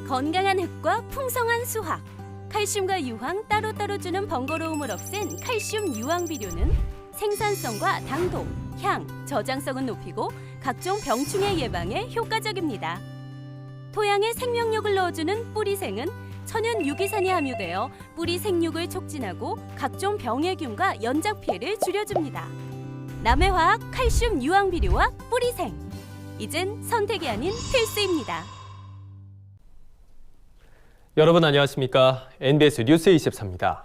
건강한 흙과 풍성한 수확, 칼슘과 유황 따로따로 주는 번거로움을 없앤 칼슘 유황 비료는 생산성과 당도, 향, 저장성은 높이고 각종 병충해 예방에 효과적입니다. 토양에 생명력을 넣어주는 뿌리생은 천연 유기산이 함유되어 뿌리 생육을 촉진하고 각종 병해균과 연작 피해를 줄여줍니다. 남해화학 칼슘 유황 비료와 뿌리생. 이젠 선택이 아닌 필수입니다. 여러분 안녕하십니까? NBS 뉴스 24입니다.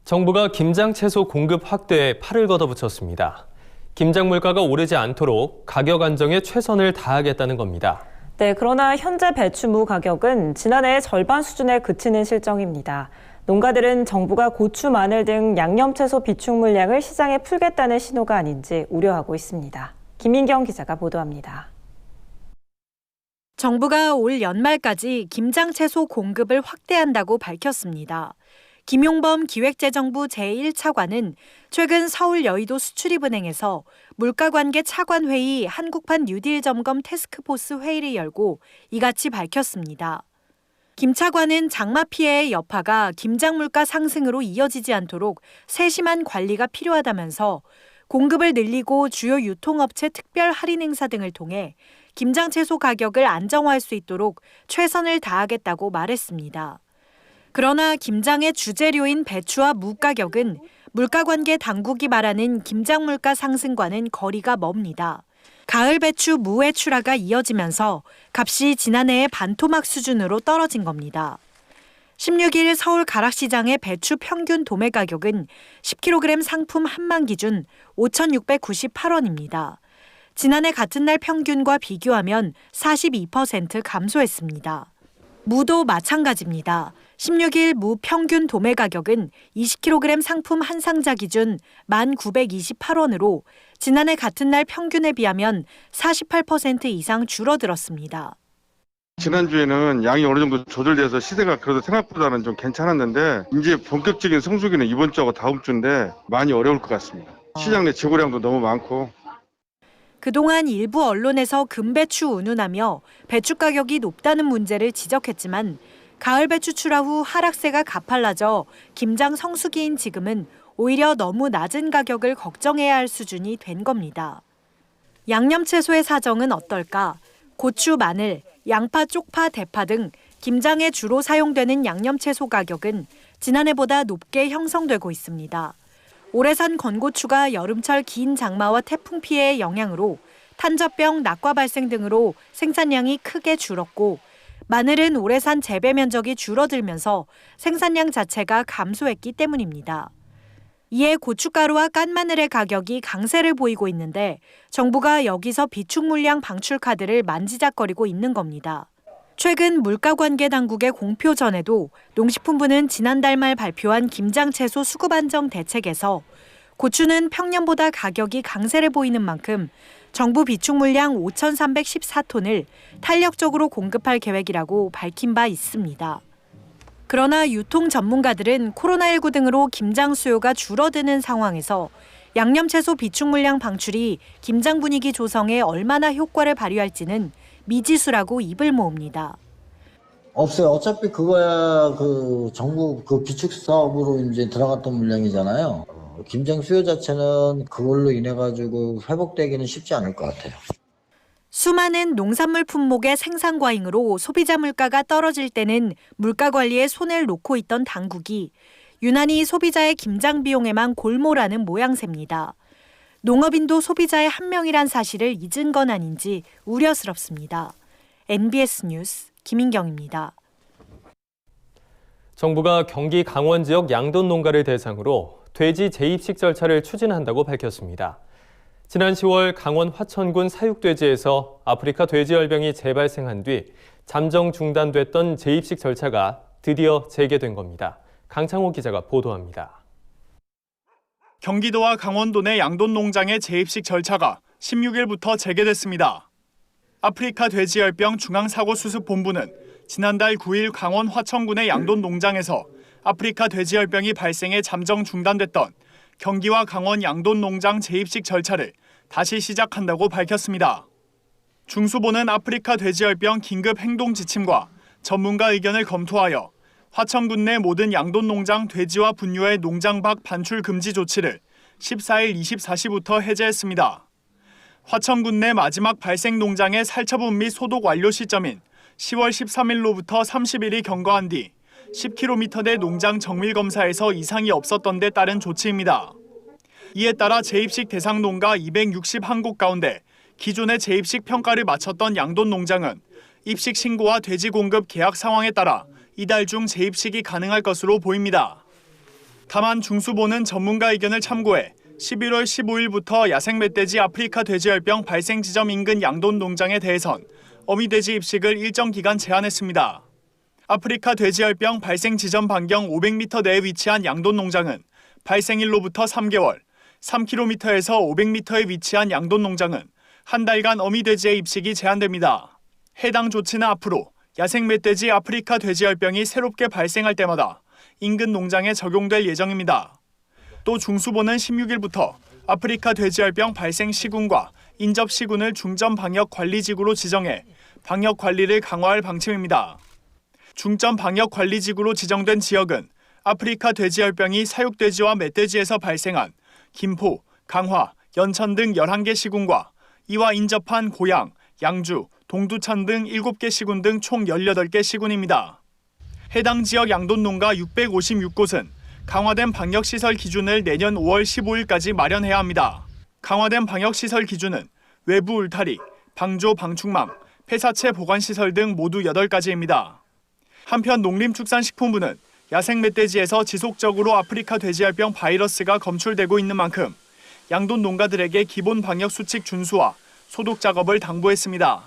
정부가 김장 채소 공급 확대에 팔을 걷어붙였습니다. 김장 물가가 오르지 않도록 가격 안정에 최선을 다하겠다는 겁니다. 네, 그러나 현재 배추무 가격은 지난해의 절반 수준에 그치는 실정입니다. 농가들은 정부가 고추, 마늘 등 양념채소 비축 물량을 시장에 풀겠다는 신호가 아닌지 우려하고 있습니다. 김민경 기자가 보도합니다. 정부가 올 연말까지 김장 채소 공급을 확대한다고 밝혔습니다. 김용범 기획재정부 제1차관은 최근 서울 여의도 수출입은행에서 물가관계 차관회의 한국판 뉴딜 점검 태스크포스 회의를 열고 이같이 밝혔습니다. 김 차관은 장마 피해의 여파가 김장 물가 상승으로 이어지지 않도록 세심한 관리가 필요하다면서 공급을 늘리고 주요 유통업체 특별 할인 행사 등을 통해 김장 채소 가격을 안정화할 수 있도록 최선을 다하겠다고 말했습니다. 그러나 김장의 주재료인 배추와 무 가격은 물가관계 당국이 말하는 김장 물가 상승과는 거리가 멉니다. 가을 배추, 무의 출하가 이어지면서 값이 지난해의 반토막 수준으로 떨어진 겁니다. 16일 서울 가락시장의 배추 평균 도매 가격은 10kg 상품 한만 기준 5,698원입니다. 지난해 같은 날 평균과 비교하면 42% 감소했습니다. 무도 마찬가지입니다. 16일 무 평균 도매 가격은 20kg 상품 한 상자 기준 1,928원으로 지난해 같은 날 평균에 비하면 48% 이상 줄어들었습니다. 지난주에는 양이 어느 정도 조절돼서 시세가 그래도 생각보다는 좀 괜찮았는데 이제 본격적인 성수기는 이번 주하고 다음 주인데 많이 어려울 것 같습니다. 시장 내 재고량도 너무 많고. 그동안 일부 언론에서 금배추 운운하며 배추 가격이 높다는 문제를 지적했지만 가을 배추 출하 후 하락세가 가팔라져 김장 성수기인 지금은 오히려 너무 낮은 가격을 걱정해야 할 수준이 된 겁니다. 양념채소의 사정은 어떨까? 고추, 마늘, 양파, 쪽파, 대파 등 김장에 주로 사용되는 양념채소 가격은 지난해보다 높게 형성되고 있습니다. 올해 산 건고추가 여름철 긴 장마와 태풍 피해의 영향으로 탄저병, 낙과 발생 등으로 생산량이 크게 줄었고 마늘은 올해 산 재배 면적이 줄어들면서 생산량 자체가 감소했기 때문입니다. 이에 고춧가루와 깐마늘의 가격이 강세를 보이고 있는데 정부가 여기서 비축 물량 방출 카드를 만지작거리고 있는 겁니다. 최근 물가관계 당국의 공표 전에도 농식품부는 지난달 말 발표한 김장 채소 수급 안정 대책에서 고추는 평년보다 가격이 강세를 보이는 만큼 정부 비축 물량 5,314톤을 탄력적으로 공급할 계획이라고 밝힌 바 있습니다. 그러나 유통 전문가들은 코로나19 등으로 김장 수요가 줄어드는 상황에서 양념채소 비축 물량 방출이 김장 분위기 조성에 얼마나 효과를 발휘할지는 미지수라고 입을 모읍니다. 없어요. 어차피 그거야 정부 비축 사업으로 이제 들어갔던 물량이잖아요. 김장 수요 자체는 그걸로 인해 가지고 회복되기는 쉽지 않을 것 같아요. 수많은 농산물 품목의 생산 과잉으로 소비자 물가가 떨어질 때는 물가 관리에 손을 놓고 있던 당국이 유난히 소비자의 김장 비용에만 골몰하는 모양새입니다. 농업인도 소비자의 한 명이란 사실을 잊은 건 아닌지 우려스럽습니다. NBS 뉴스 김인경입니다. 정부가 경기 강원 지역 양돈 농가를 대상으로 돼지 재입식 절차를 추진한다고 밝혔습니다. 지난 10월 강원 화천군 사육돼지에서 아프리카 돼지열병이 재발생한 뒤 잠정 중단됐던 재입식 절차가 드디어 재개된 겁니다. 강창호 기자가 보도합니다. 경기도와 강원도 내 양돈 농장의 재입식 절차가 16일부터 재개됐습니다. 아프리카 돼지열병 중앙사고수습본부는 지난달 9일 강원 화천군의 양돈 농장에서 아프리카 돼지열병이 발생해 잠정 중단됐던 경기와 강원 양돈 농장 재입식 절차를 다시 시작한다고 밝혔습니다. 중수본은 아프리카 돼지열병 긴급 행동 지침과 전문가 의견을 검토하여 화천군 내 모든 양돈 농장 돼지와 분뇨의 농장 밖 반출 금지 조치를 14일 24시부터 해제했습니다. 화천군 내 마지막 발생 농장의 살처분 및 소독 완료 시점인 10월 13일로부터 30일이 경과한 뒤 10km 내 농장 정밀 검사에서 이상이 없었던 데 따른 조치입니다. 이에 따라 재입식 대상 농가 261곳 가운데 기존의 재입식 평가를 마쳤던 양돈 농장은 입식 신고와 돼지 공급 계약 상황에 따라 이달 중 재입식이 가능할 것으로 보입니다. 다만 중수보는 전문가 의견을 참고해 11월 15일부터 야생 멧돼지 아프리카 돼지열병 발생 지점 인근 양돈 농장에 대해선 어미돼지 입식을 일정 기간 제한했습니다. 아프리카 돼지열병 발생 지점 반경 500m 내에 위치한 양돈 농장은 발생일로부터 3개월, 3km에서 500m에 위치한 양돈 농장은 한 달간 어미돼지의 입식이 제한됩니다. 해당 조치는 앞으로 야생 멧돼지 아프리카 돼지열병이 새롭게 발생할 때마다 인근 농장에 적용될 예정입니다. 또 중수보는 16일부터 아프리카 돼지열병 발생 시군과 인접 시군을 중점 방역 관리지구로 지정해 방역 관리를 강화할 방침입니다. 중점 방역 관리지구로 지정된 지역은 아프리카 돼지열병이 사육돼지와 멧돼지에서 발생한 김포, 강화, 연천 등 11개 시군과 이와 인접한 고양, 양주, 동두천 등 7개 시군 등 총 18개 시군입니다. 해당 지역 양돈 농가 656곳은 강화된 방역시설 기준을 내년 5월 15일까지 마련해야 합니다. 강화된 방역시설 기준은 외부 울타리, 방조 방충망, 폐사체 보관시설 등 모두 8가지입니다. 한편 농림축산식품부는 야생 멧돼지에서 지속적으로 아프리카 돼지열병 바이러스가 검출되고 있는 만큼 양돈 농가들에게 기본 방역 수칙 준수와 소독 작업을 당부했습니다.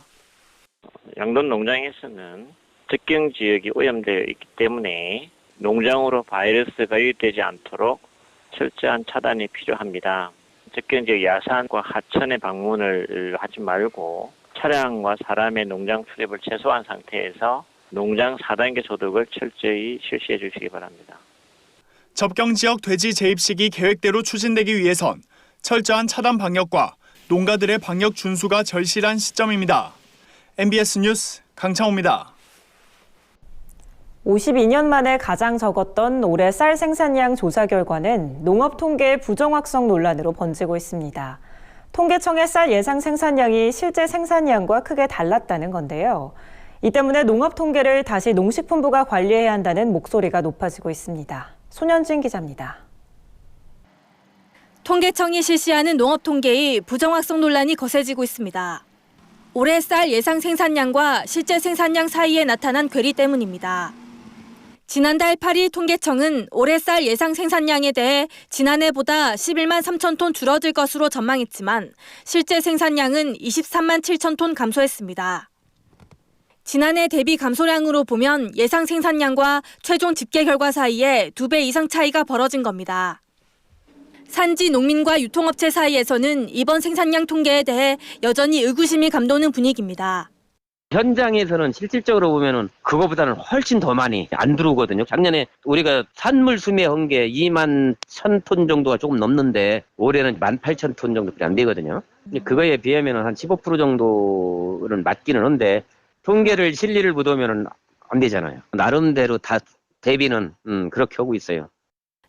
양돈 농장에서는 특정 지역이 오염되어 있기 때문에 농장으로 바이러스가 유입되지 않도록 철저한 차단이 필요합니다. 특정 지역 야산과 하천에 방문을 하지 말고 차량과 사람의 농장 출입을 최소화한 상태에서 농장 4단계 소독을 철저히 실시해 주시기 바랍니다. 접경 지역 돼지 재입식이 계획대로 추진되기 위해선 철저한 차단 방역과 농가들의 방역 준수가 절실한 시점입니다. MBS 뉴스 강창호입니다. 52년 만에 가장 적었던 올해 쌀 생산량 조사 결과는 농업통계 부정확성 논란으로 번지고 있습니다. 통계청의 쌀 예상 생산량이 실제 생산량과 크게 달랐다는 건데요. 이 때문에 농업통계를 다시 농식품부가 관리해야 한다는 목소리가 높아지고 있습니다. 손현진 기자입니다. 통계청이 실시하는 농업통계의 부정확성 논란이 거세지고 있습니다. 올해 쌀 예상 생산량과 실제 생산량 사이에 나타난 괴리 때문입니다. 지난달 8일 통계청은 올해 쌀 예상 생산량에 대해 지난해보다 11만 3천 톤 줄어들 것으로 전망했지만 실제 생산량은 23만 7천 톤 감소했습니다. 지난해 대비 감소량으로 보면 예상 생산량과 최종 집계 결과 사이에 2배 이상 차이가 벌어진 겁니다. 산지 농민과 유통업체 사이에서는 이번 생산량 통계에 대해 여전히 의구심이 감도는 분위기입니다. 현장에서는 실질적으로 보면은 그거보다는 훨씬 더 많이 안 들어오거든요. 작년에 우리가 산물 수매한 게 2만 1,000톤 정도가 조금 넘는데 올해는 18,000톤 정도밖에 안 되거든요. 근데 그거에 비하면은 한 15% 정도는 맞기는 한데 통계를 실리를 묻으면은 안 되잖아요. 나름대로 다 대비는 그렇게 하고 있어요.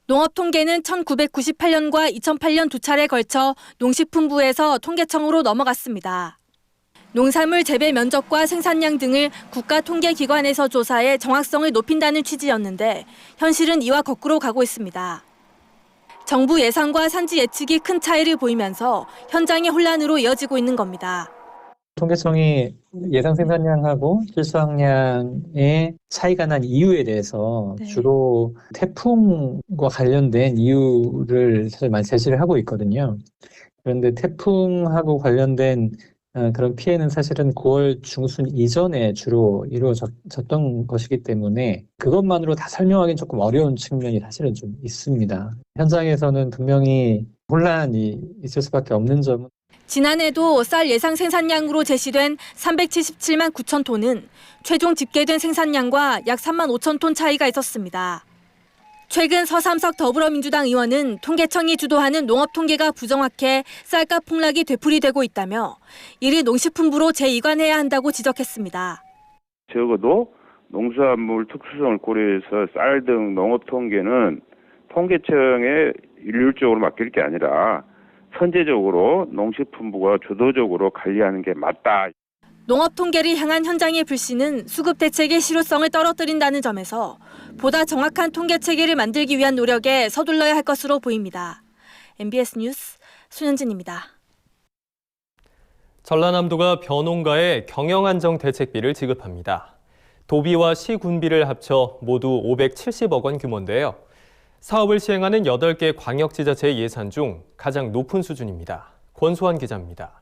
농업통계는 1998년과 2008년 두 차례 걸쳐 농식품부에서 통계청으로 넘어갔습니다. 농산물 재배 면적과 생산량 등을 국가통계기관에서 조사해 정확성을 높인다는 취지였는데 현실은 이와 거꾸로 가고 있습니다. 정부 예상과 산지 예측이 큰 차이를 보이면서 현장의 혼란으로 이어지고 있는 겁니다. 통계청이 예상 생산량하고 실수확량의 차이가 난 이유에 대해서 주로 태풍과 관련된 이유를 사실 많이 제시를 하고 있거든요. 그런데 태풍하고 관련된 그런 피해는 사실은 9월 중순 이전에 주로 이루어졌던 것이기 때문에 그것만으로 다 설명하기는 조금 어려운 측면이 사실은 좀 있습니다. 현장에서는 분명히 혼란이 있을 수밖에 없는 점은 지난해도 쌀 예상 생산량으로 제시된 377만 9천 톤은 최종 집계된 생산량과 약 3만 5천 톤 차이가 있었습니다. 최근 서삼석 더불어민주당 의원은 통계청이 주도하는 농업통계가 부정확해 쌀값 폭락이 되풀이되고 있다며 이를 농식품부로 재이관해야 한다고 지적했습니다. 적어도 농수산물 특수성을 고려해서 쌀 등 농업 통계는 통계청에 일률적으로 맡길 게 아니라 선제적으로 농식품부가 주도적으로 관리하는 게 맞다. 농업 통계를 향한 현장의 불신은 수급 대책의 실효성을 떨어뜨린다는 점에서 보다 정확한 통계 체계를 만들기 위한 노력에 서둘러야 할 것으로 보입니다. MBS 뉴스 손현진입니다. 전라남도가 벼농가에 경영안정 대책비를 지급합니다. 도비와 시군비를 합쳐 모두 570억 원 규모인데요. 사업을 시행하는 8개 광역지자체의 예산 중 가장 높은 수준입니다. 권수환 기자입니다.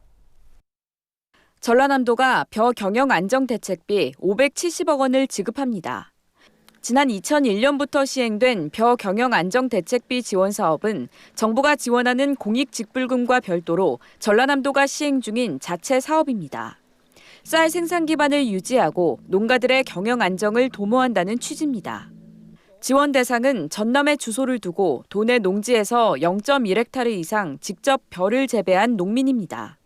전라남도가 벼 경영 안정 대책비 570억 원을 지급합니다. 지난 2001년부터 시행된 벼 경영 안정 대책비 지원 사업은 정부가 지원하는 공익 직불금과 별도로 전라남도가 시행 중인 자체 사업입니다. 쌀 생산 기반을 유지하고 농가들의 경영 안정을 도모한다는 취지입니다. 지원 대상은 전남에 주소를 두고 도내 농지에서 0.1헥타르 이상 직접 벼를 재배한 농민입니다.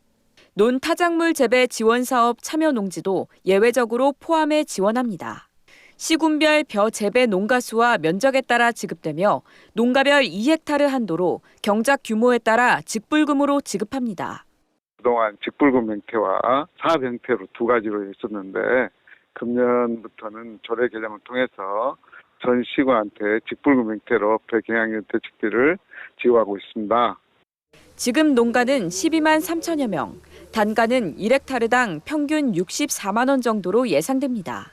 논타작물 재배 지원 사업 참여 농지도 예외적으로 포함해 지원합니다. 시군별 벼 재배 농가 수와 면적에 따라 지급되며 농가별 2헥타르 한도로 경작 규모에 따라 직불금으로 지급합니다. 그동안 직불금 형태와 사업 형태로 두 가지로 있었는데 금년부터는 조례 개정을 통해서 전 시군한테 직불금 형태로 벼 경영 대책비를 지급하고 있습니다. 지금 농가는 12만 3천여 명, 단가는 1헥타르당 평균 64만 원 정도로 예상됩니다.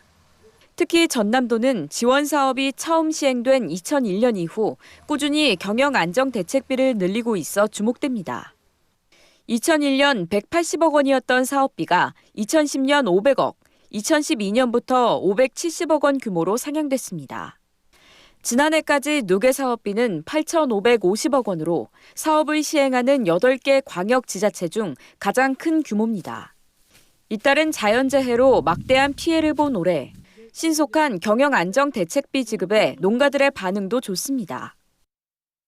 특히 전남도는 지원 사업이 처음 시행된 2001년 이후 꾸준히 경영 안정 대책비를 늘리고 있어 주목됩니다. 2001년 180억 원이었던 사업비가 2010년 500억, 2012년부터 570억 원 규모로 상향됐습니다. 지난해까지 누계 사업비는 8,550억 원으로 사업을 시행하는 8개 광역지자체 중 가장 큰 규모입니다. 잇따른 자연재해로 막대한 피해를 본 올해, 신속한 경영 안정 대책비 지급에 농가들의 반응도 좋습니다.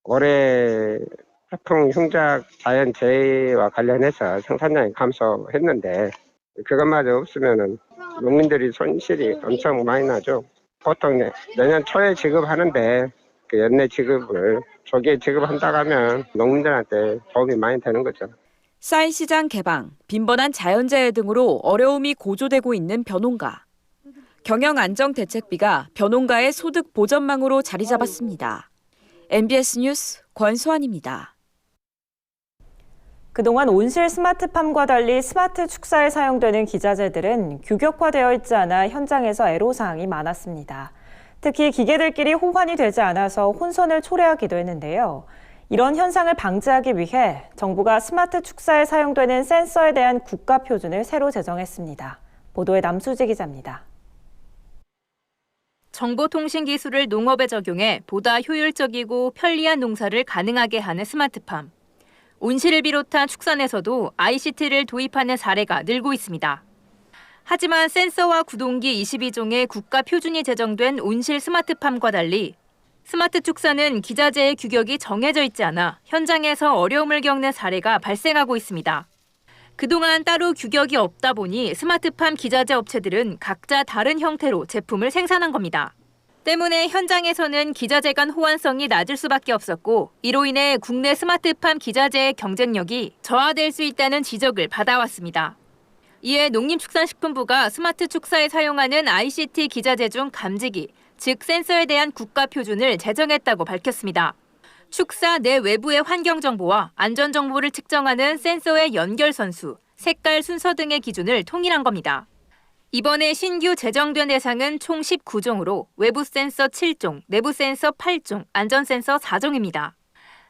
올해 태풍 흉작 자연재해와 관련해서 생산량이 감소했는데 그것마저 없으면 농민들이 손실이 엄청 많이 나죠. 보통 내년 초에 지급하는데 그 연내 지급을 조기에 지급한다고 하면 농민들한테 도움이 많이 되는 거죠. 쌀 시장 개방, 빈번한 자연재해 등으로 어려움이 고조되고 있는 벼농가. 경영 안정 대책비가 벼농가의 소득 보전망으로 자리 잡았습니다. MBS 뉴스 권수환입니다. 그동안 온실 스마트팜과 달리 스마트 축사에 사용되는 기자재들은 규격화되어 있지 않아 현장에서 애로사항이 많았습니다. 특히 기계들끼리 호환이 되지 않아서 혼선을 초래하기도 했는데요. 이런 현상을 방지하기 위해 정부가 스마트 축사에 사용되는 센서에 대한 국가 표준을 새로 제정했습니다. 보도에 남수지 기자입니다. 정보통신 기술을 농업에 적용해 보다 효율적이고 편리한 농사를 가능하게 하는 스마트팜. 온실을 비롯한 축산에서도 ICT를 도입하는 사례가 늘고 있습니다. 하지만 센서와 구동기 22종의 국가 표준이 제정된 온실 스마트팜과 달리 스마트 축사는 기자재의 규격이 정해져 있지 않아 현장에서 어려움을 겪는 사례가 발생하고 있습니다. 그동안 따로 규격이 없다 보니 스마트팜 기자재 업체들은 각자 다른 형태로 제품을 생산한 겁니다. 때문에 현장에서는 기자재 간 호환성이 낮을 수밖에 없었고 이로 인해 국내 스마트팜 기자재의 경쟁력이 저하될 수 있다는 지적을 받아왔습니다. 이에 농림축산식품부가 스마트 축사에 사용하는 ICT 기자재 중 감지기, 즉 센서에 대한 국가 표준을 제정했다고 밝혔습니다. 축사 내 외부의 환경 정보와 안전 정보를 측정하는 센서의 연결 선수, 색깔 순서 등의 기준을 통일한 겁니다. 이번에 신규 제정된 대상은 총 19종으로 외부 센서 7종, 내부 센서 8종, 안전 센서 4종입니다.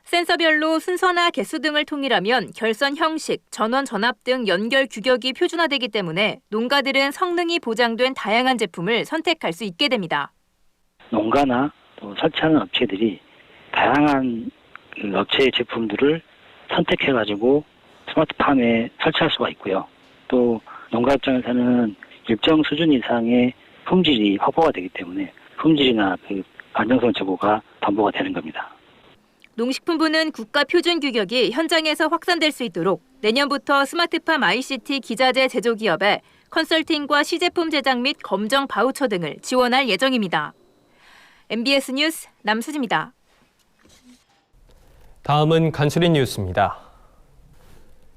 센서별로 순서나 개수 등을 통일하면 결선 형식, 전원 전압 등 연결 규격이 표준화되기 때문에 농가들은 성능이 보장된 다양한 제품을 선택할 수 있게 됩니다. 농가나 또 설치하는 업체들이 다양한 업체의 제품들을 선택해가지고 스마트팜에 설치할 수가 있고요. 또 농가 입장에서는 일정 수준 이상의 품질이 확보가 되기 때문에 품질이나 안정성 제고가 담보가 되는 겁니다. 농식품부는 국가 표준 규격이 현장에서 확산될 수 있도록 내년부터 스마트팜 ICT 기자재 제조 기업에 컨설팅과 시제품 제작 및 검정 바우처 등을 지원할 예정입니다. MBS 뉴스 남수지입니다. 다음은 간추린 뉴스입니다.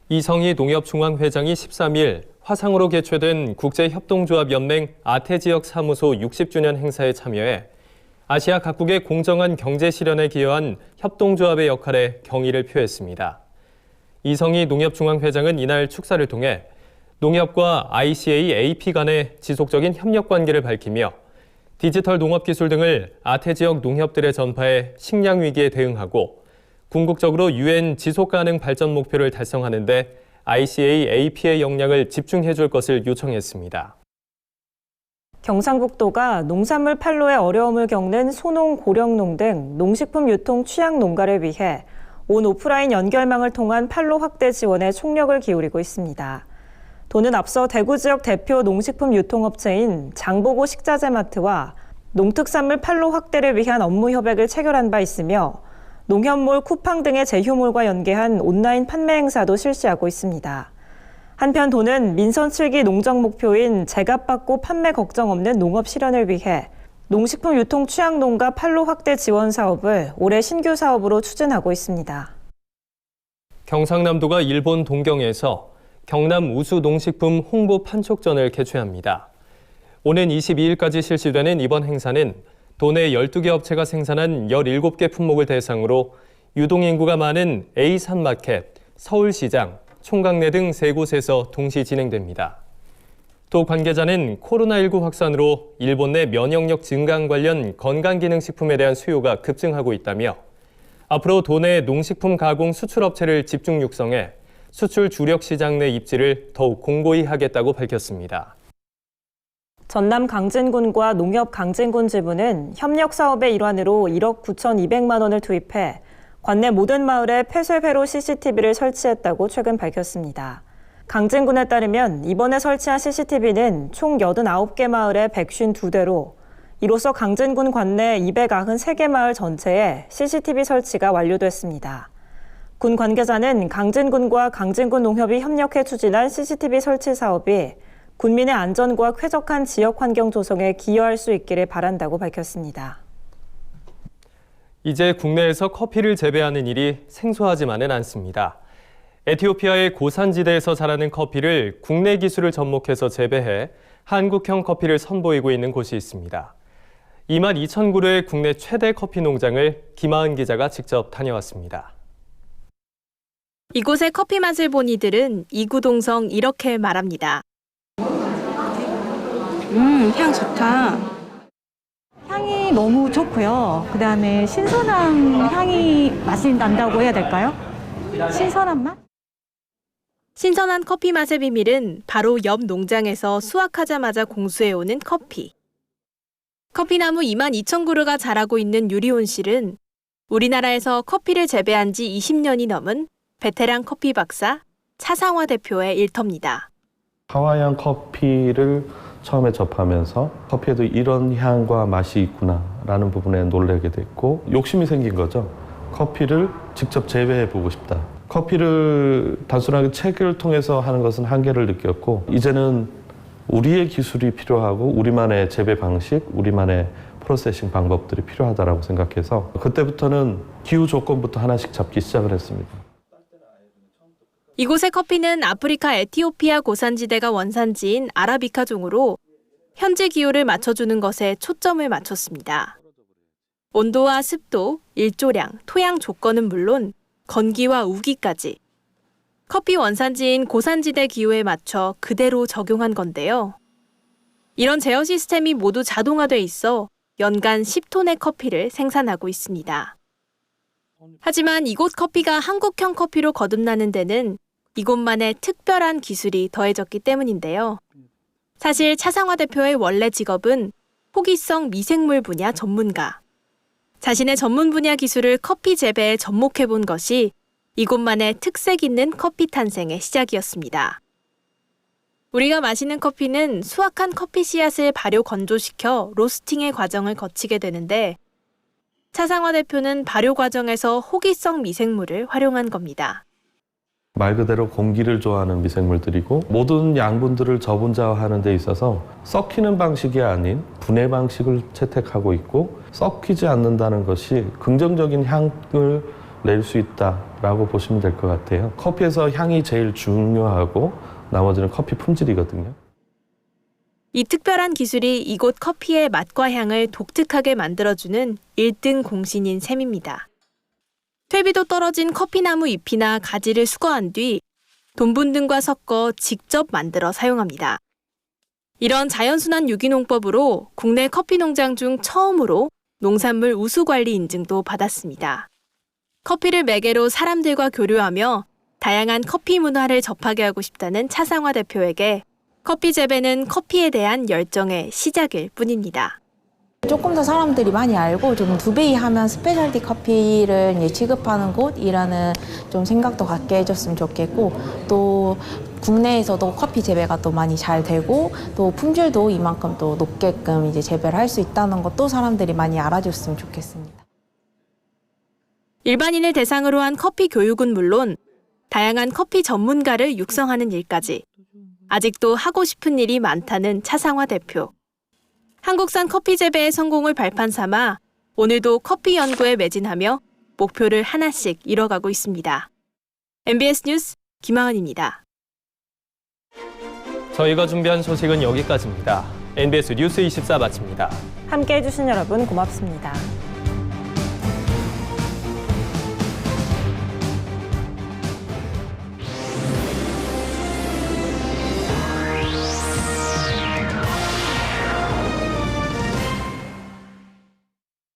이성희 농협중앙회장이 13일 화상으로 개최된 국제협동조합연맹 아태지역 사무소 60주년 행사에 참여해 아시아 각국의 공정한 경제 실현에 기여한 협동조합의 역할에 경의를 표했습니다. 이성희 농협중앙회장은 이날 축사를 통해 농협과 ICA, AP 간의 지속적인 협력 관계를 밝히며 디지털 농업 기술 등을 아태지역 농협들에 전파해 식량 위기에 대응하고 궁극적으로 UN 지속가능 발전 목표를 달성하는 데 ICA, AP의 역량을 집중해 줄 것을 요청했습니다. 경상북도가 농산물 판로에 어려움을 겪는 소농, 고령농 등 농식품 유통 취약 농가를 위해 온 오프라인 연결망을 통한 판로 확대 지원에 총력을 기울이고 있습니다. 도는 앞서 대구 지역 대표 농식품 유통업체인 장보고 식자재마트와 농특산물 판로 확대를 위한 업무 협약을 체결한 바 있으며 농협몰, 쿠팡 등의 제휴몰과 연계한 온라인 판매 행사도 실시하고 있습니다. 한편 도는 민선 7기 농정 목표인 제값받고 판매 걱정 없는 농업 실현을 위해 농식품 유통 취약 농가 판로 확대 지원 사업을 올해 신규 사업으로 추진하고 있습니다. 경상남도가 일본 동경에서 경남 우수 농식품 홍보 판촉전을 개최합니다. 오는 22일까지 실시되는 이번 행사는 도내 12개 업체가 생산한 17개 품목을 대상으로 유동인구가 많은 A산마켓, 서울시장, 총각내 등 3곳에서 동시 진행됩니다. 도 관계자는 코로나19 확산으로 일본 내 면역력 증강 관련 건강기능식품에 대한 수요가 급증하고 있다며 앞으로 도내 농식품 가공 수출업체를 집중 육성해 수출 주력 시장 내 입지를 더욱 공고히 하겠다고 밝혔습니다. 전남 강진군과 농협 강진군 지부는 협력 사업의 일환으로 1억 9,200만 원을 투입해 관내 모든 마을에 폐쇄회로 CCTV를 설치했다고 최근 밝혔습니다. 강진군에 따르면 이번에 설치한 CCTV는 총 89개 마을에 152대로 이로써 강진군 관내 293개 마을 전체에 CCTV 설치가 완료됐습니다. 군 관계자는 강진군과 강진군 농협이 협력해 추진한 CCTV 설치 사업이 군민의 안전과 쾌적한 지역 환경 조성에 기여할 수 있기를 바란다고 밝혔습니다. 이제 국내에서 커피를 재배하는 일이 생소하지만은 않습니다. 에티오피아의 고산지대에서 자라는 커피를 국내 기술을 접목해서 재배해 한국형 커피를 선보이고 있는 곳이 있습니다. 22,000그루의 국내 최대 커피 농장을 김하은 기자가 직접 다녀왔습니다. 이곳의 커피 맛을 본 이들은 이구동성 이렇게 말합니다. 향 좋다. 향이 너무 좋고요. 그다음에 신선한 향이 맛이 난다고 해야 될까요? 신선한 맛? 신선한 커피 맛의 비밀은 바로 옆 농장에서 수확하자마자 공수해오는 커피. 커피나무 22,000그루가 자라고 있는 유리온 씨는 우리나라에서 커피를 재배한 지 20년이 넘은 베테랑 커피 박사 차상화 대표의 일터입니다. 하와이안 커피를 처음에 접하면서 커피에도 이런 향과 맛이 있구나라는 부분에 놀라게 됐고 욕심이 생긴 거죠. 커피를 직접 재배해보고 싶다. 커피를 단순하게 체계를 통해서 하는 것은 한계를 느꼈고 이제는 우리의 기술이 필요하고 우리만의 재배 방식, 우리만의 프로세싱 방법들이 필요하다고 생각해서 그때부터는 기후 조건부터 하나씩 잡기 시작을 했습니다. 이곳의 커피는 아프리카 에티오피아 고산지대가 원산지인 아라비카 종으로 현지 기후를 맞춰주는 것에 초점을 맞췄습니다. 온도와 습도, 일조량, 토양 조건은 물론 건기와 우기까지 커피 원산지인 고산지대 기후에 맞춰 그대로 적용한 건데요. 이런 제어 시스템이 모두 자동화돼 있어 연간 10톤의 커피를 생산하고 있습니다. 하지만 이곳 커피가 한국형 커피로 거듭나는 데는 이곳만의 특별한 기술이 더해졌기 때문인데요. 사실 차상화 대표의 원래 직업은 호기성 미생물 분야 전문가. 자신의 전문 분야 기술을 커피 재배에 접목해본 것이 이곳만의 특색 있는 커피 탄생의 시작이었습니다. 우리가 마시는 커피는 수확한 커피 씨앗을 발효 건조시켜 로스팅의 과정을 거치게 되는데 차상화 대표는 발효 과정에서 호기성 미생물을 활용한 겁니다. 말 그대로 공기를 좋아하는 미생물들이고 모든 양분들을 저분자화하는 데 있어서 썩히는 방식이 아닌 분해 방식을 채택하고 있고 썩히지 않는다는 것이 긍정적인 향을 낼 수 있다라고 보시면 될 것 같아요. 커피에서 향이 제일 중요하고 나머지는 커피 품질이거든요. 이 특별한 기술이 이곳 커피의 맛과 향을 독특하게 만들어주는 1등 공신인 셈입니다. 퇴비도 떨어진 커피나무 잎이나 가지를 수거한 뒤 돈분 등과 섞어 직접 만들어 사용합니다. 이런 자연순환 유기농법으로 국내 커피 농장 중 처음으로 농산물 우수관리 인증도 받았습니다. 커피를 매개로 사람들과 교류하며 다양한 커피 문화를 접하게 하고 싶다는 차상화 대표에게 커피 재배는 커피에 대한 열정의 시작일 뿐입니다. 조금 더 사람들이 많이 알고 좀 두베이 하면 스페셜티 커피를 이제 취급하는 곳이라는 좀 생각도 갖게 해줬으면 좋겠고 또 국내에서도 커피 재배가 또 많이 잘 되고 또 품질도 이만큼 또 높게끔 이제 재배를 할 수 있다는 것도 사람들이 많이 알아줬으면 좋겠습니다. 일반인을 대상으로 한 커피 교육은 물론 다양한 커피 전문가를 육성하는 일까지 아직도 하고 싶은 일이 많다는 차상화 대표. 한국산 커피 재배의 성공을 발판 삼아 오늘도 커피 연구에 매진하며 목표를 하나씩 이뤄가고 있습니다. MBS 뉴스 김하은입니다. 저희가 준비한 소식은 여기까지입니다. MBS 뉴스 24 마칩니다. 함께해 주신 여러분 고맙습니다.